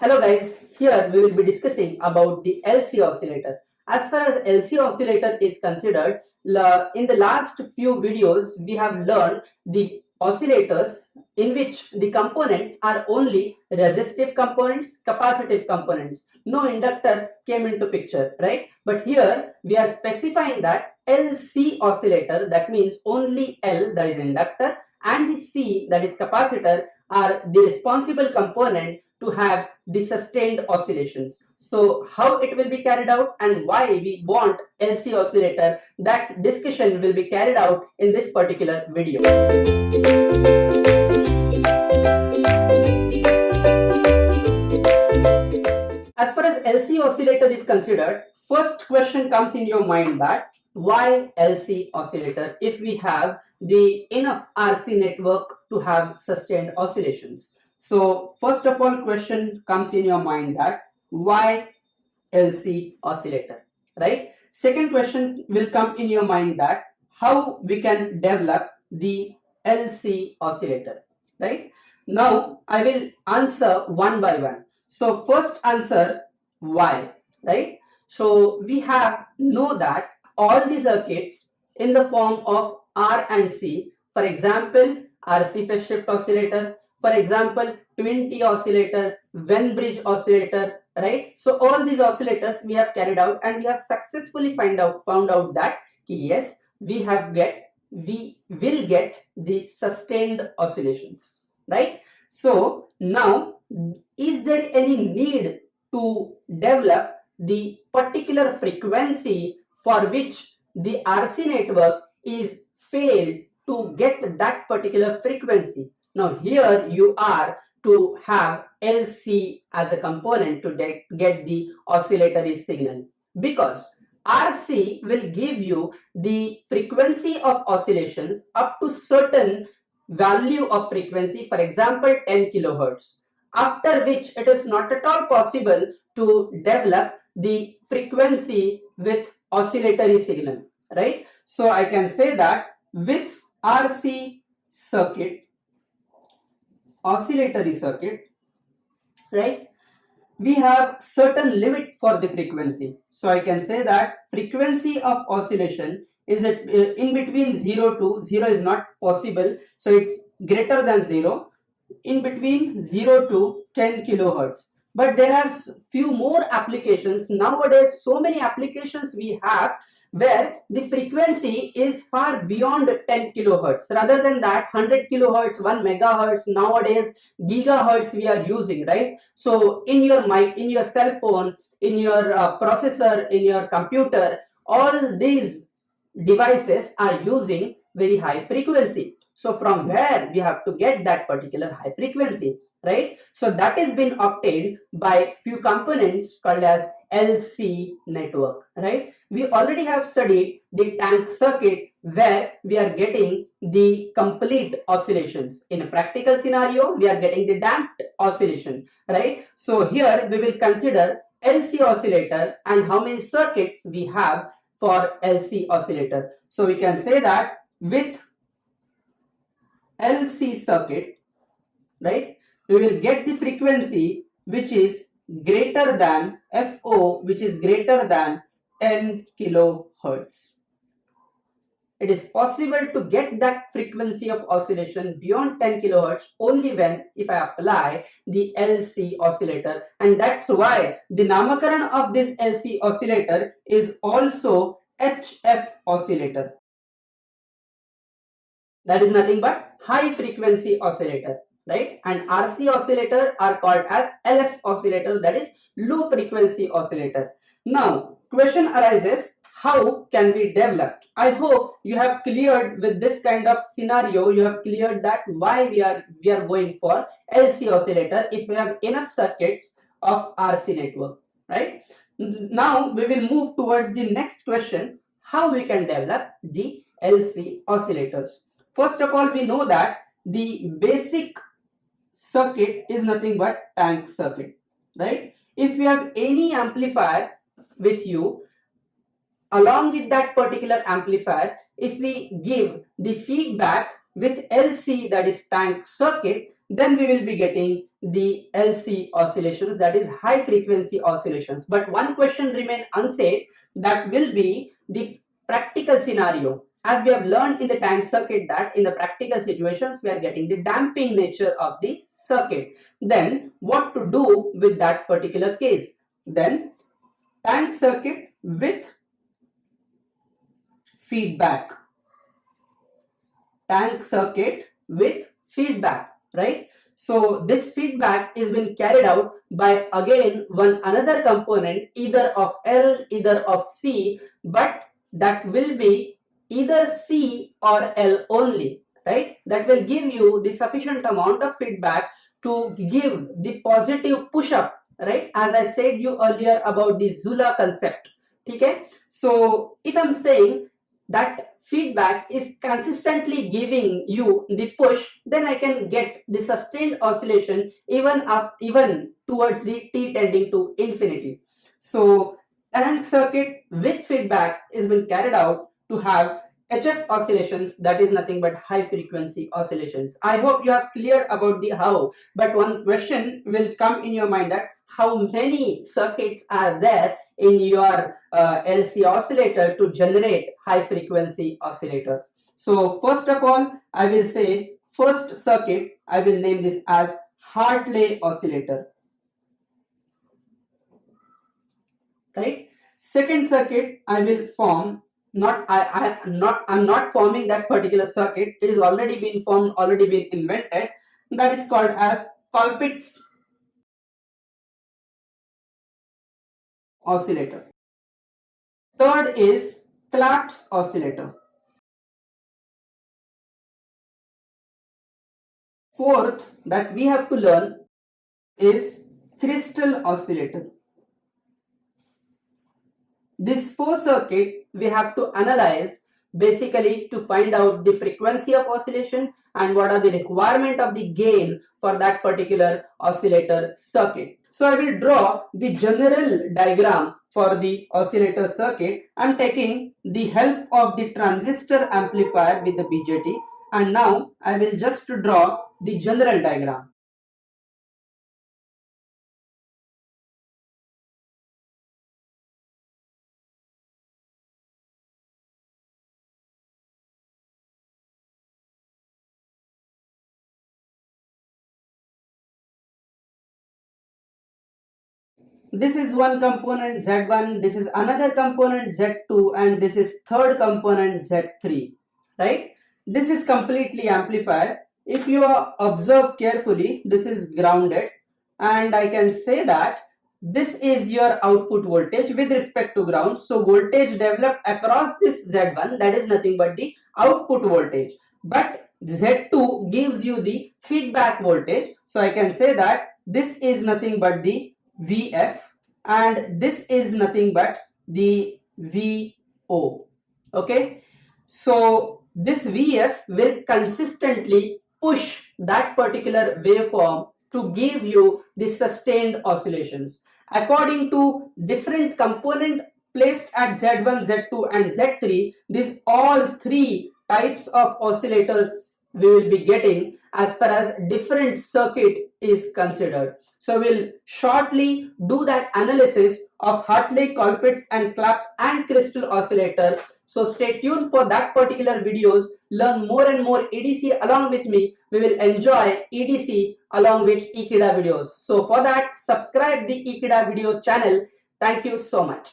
Hello guys, here we will be discussing about the LC oscillator. As far as LC oscillator is considered, in the last few videos we have learned the oscillators in which the components are only resistive components, capacitive components. No inductor came into picture, right? But here we are specifying that LC oscillator, that means only L, that is inductor, and the C, that is capacitor, are the responsible component to have the sustained oscillations. So how it will be carried out and why we want LC oscillator, that discussion will be carried out in this particular video. As far as LC oscillator is considered, first question comes in your mind that why LC oscillator if we have the enough RC network to have sustained oscillations. So first of all, question comes in your mind that why LC oscillator, right? Second question will come in your mind that how we can develop the LC oscillator, right? Now I will answer one by one. So first answer, why, right? So we have know that all the circuits in the form of R and C, for example, RC phase shift oscillator, for example, twin T oscillator, Venn bridge oscillator, right? So all these oscillators we have carried out and we have successfully found out that yes, we will get the sustained oscillations, right? So now, is there any need to develop the particular frequency for which the RC network is failed to get that particular frequency? Now here you are to have LC as a component to get the oscillatory signal, because RC will give you the frequency of oscillations up to certain value of frequency, for example 10 kilohertz, after which it is not at all possible to develop the frequency with oscillatory signal, right? So I can say that with RC circuit, oscillatory circuit, right, we have certain limit for the frequency. So I can say that frequency of oscillation is in between 0 to 0 is not possible, so it's greater than 0, in between 0 to 10 kilohertz. But there are few more applications nowadays. So many applications we have where the frequency is far beyond 10 kilohertz. Rather than that, 100 kilohertz, 1 megahertz, nowadays gigahertz we are using, right? So in your mic, in your cell phone, in your processor, in your computer, all these devices are using very high frequency. So from where we have to get that particular high frequency, right? So that is been obtained by few components called as LC network, right? We already have studied the tank circuit where we are getting the complete oscillations. In a practical scenario, we are getting the damped oscillation, right? So here we will consider LC oscillator and how many circuits we have for LC oscillator. So we can say that with LC circuit, right, we will get the frequency which is greater than FO, which is greater than 10 kilohertz. It is possible to get that frequency of oscillation beyond 10 kilohertz only when if I apply the LC oscillator, and that's why the namakaran of this LC oscillator is also HF oscillator. That is nothing but high frequency oscillator, right? And RC oscillator are called as LF oscillator, that is low frequency oscillator. Now question arises, how can we develop? I hope you have cleared with this kind of scenario, you have cleared that why we are going for LC oscillator if we have enough circuits of RC network, right? Now we will move towards the next question, how we can develop the LC oscillators. First of all, we know that the basic circuit is nothing but tank circuit, right? If you have any amplifier with you, along with that particular amplifier, if we give the feedback with LC, that is tank circuit, then we will be getting the LC oscillations, that is high frequency oscillations. But one question remains unsaid, that will be the practical scenario. As we have learned in the tank circuit that in the practical situations we are getting the damping nature of the circuit. Then what to do with that particular case? Then tank circuit with feedback. Tank circuit with feedback, right? So this feedback is been carried out by again one another component, either of L, either of C, but that will be either C or L only, right? That will give you the sufficient amount of feedback to give the positive push up, right? As I said you earlier about the Zula concept. Okay, so if I'm saying that feedback is consistently giving you the push, then I can get the sustained oscillation even towards the t tending to infinity. So tank circuit with feedback is been carried out to have HF oscillations, that is nothing but high frequency oscillations. I hope you are clear about the how, but one question will come in your mind, that how many circuits are there in your LC oscillator to generate high frequency oscillators. So first of all, I will say first circuit, I will name this as Hartley oscillator, right? Second circuit I will form, I'm not forming that particular circuit, it is already been formed, already been invented, that is called as Colpitt's oscillator. Third is Clap's oscillator. Fourth that we have to learn is crystal oscillator. This four circuit we have to analyze basically to find out the frequency of oscillation and what are the requirement of the gain for that particular oscillator circuit. So I will draw the general diagram for the oscillator circuit. I am taking the help of the transistor amplifier with the BJT, and now I will just draw the general diagram. This is one component Z1, this is another component Z2, and this is third component Z3, right? This is completely amplifier. If you observe carefully, this is grounded, and I can say that this is your output voltage with respect to ground. So voltage developed across this Z1, that is nothing but the output voltage, but Z2 gives you the feedback voltage. So I can say that this is nothing but the Vf and this is nothing but the Vo. Okay, so this Vf will consistently push that particular waveform to give you the sustained oscillations. According to different component placed at Z1, Z2 and Z3, these all three types of oscillators we will be getting as far as different circuit is considered. So we'll shortly do that analysis of Hartley, Colpitt's and Clap's and crystal oscillator. So stay tuned for that particular videos. Learn more and more EDC along with me. We will enjoy EDC along with Ekeeda videos. So for that, subscribe the Ekeeda video channel. Thank you so much.